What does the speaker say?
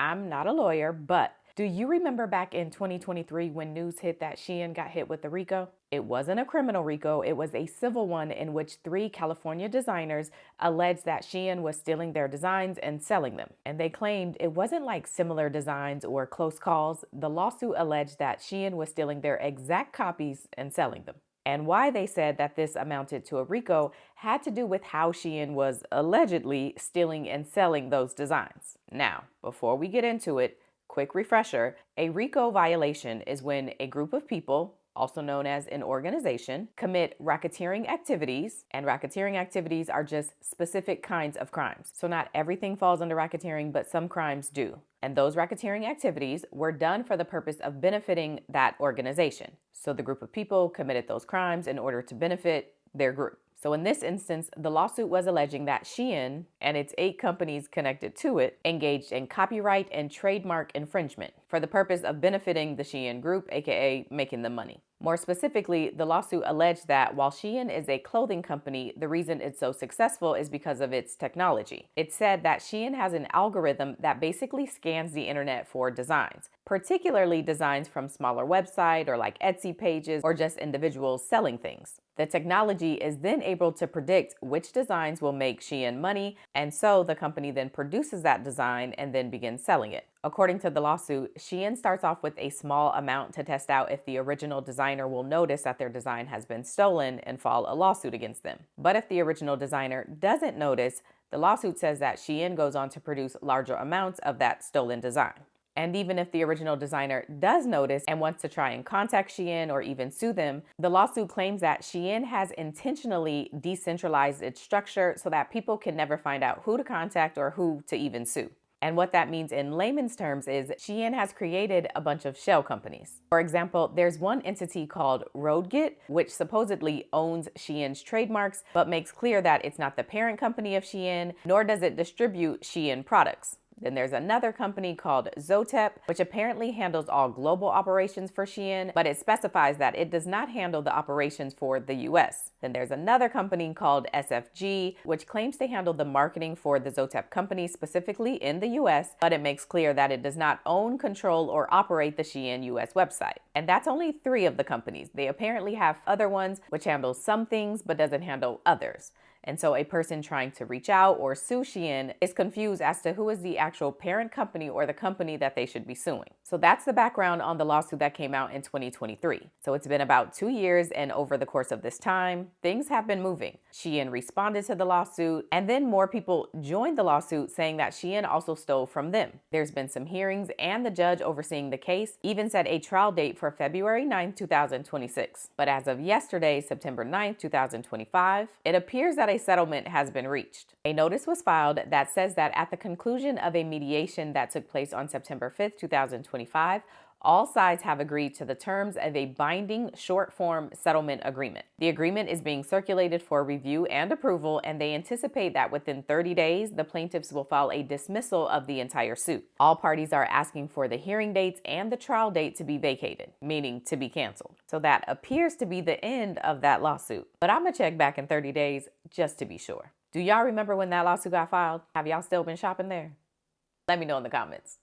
I'm not a lawyer, but do you remember back in 2023 when news hit that SHEIN got hit with the RICO? It wasn't a criminal RICO, it was a civil one in which 3 California designers alleged that SHEIN was stealing their designs and selling them. And they claimed it wasn't like similar designs or close calls. The lawsuit alleged that SHEIN was stealing their exact copies and selling them. And why they said that this amounted to a RICO had to do with how SHEIN was allegedly stealing and selling those designs. Now, before we get into it, quick refresher, a RICO violation is when a group of people, also known as an organization, commit racketeering activities, and racketeering activities are just specific kinds of crimes. So not everything falls under racketeering, but some crimes do. And those racketeering activities were done for the purpose of benefiting that organization. So the group of people committed those crimes in order to benefit their group. So in this instance, the lawsuit was alleging that SHEIN and its 8 companies connected to it engaged in copyright and trademark infringement for the purpose of benefiting the SHEIN group, aka making them money. More specifically, the lawsuit alleged that while SHEIN is a clothing company, the reason it's so successful is because of its technology. It said that SHEIN has an algorithm that basically scans the internet for designs, particularly designs from smaller websites or like Etsy pages or just individuals selling things. The technology is then able to predict which designs will make SHEIN money, and so the company then produces that design and then begins selling it. According to the lawsuit, SHEIN starts off with a small amount to test out if the original designer will notice that their design has been stolen and file a lawsuit against them. But if the original designer doesn't notice, the lawsuit says that SHEIN goes on to produce larger amounts of that stolen design. And even if the original designer does notice and wants to try and contact SHEIN or even sue them, the lawsuit claims that SHEIN has intentionally decentralized its structure so that people can never find out who to contact or who to even sue. And what that means in layman's terms is SHEIN has created a bunch of shell companies. For example, there's one entity called RoadGit, which supposedly owns SHEIN's trademarks, but makes clear that it's not the parent company of SHEIN, nor does it distribute SHEIN products. Then there's another company called Zotep, which apparently handles all global operations for SHEIN, but it specifies that it does not handle the operations for the US. Then there's another company called SFG, which claims to handle the marketing for the Zotep company specifically in the US, but it makes clear that it does not own, control, or operate the SHEIN US website. And that's only 3 of the companies. They apparently have other ones which handle some things but doesn't handle others. And so a person trying to reach out or sue SHEIN is confused as to who is the actual parent company or the company that they should be suing. So that's the background on the lawsuit that came out in 2023. So it's been about 2 years, and over the course of this time, things have been moving. SHEIN responded to the lawsuit, and then more people joined the lawsuit saying that SHEIN also stole from them. There's been some hearings, and the judge overseeing the case even set a trial date for February 9, 2026. But as of yesterday, September 9, 2025, it appears that a settlement has been reached. A notice was filed that says that at the conclusion of a mediation that took place on September 5th, 2025, all sides have agreed to the terms of a binding short-form settlement agreement. The agreement is being circulated for review and approval, and they anticipate that within 30 days, the plaintiffs will file a dismissal of the entire suit. All parties are asking for the hearing dates and the trial date to be vacated, meaning to be canceled. So that appears to be the end of that lawsuit. But I'm gonna check back in 30 days just to be sure. Do y'all remember when that lawsuit got filed? Have y'all still been shopping there? Let me know in the comments.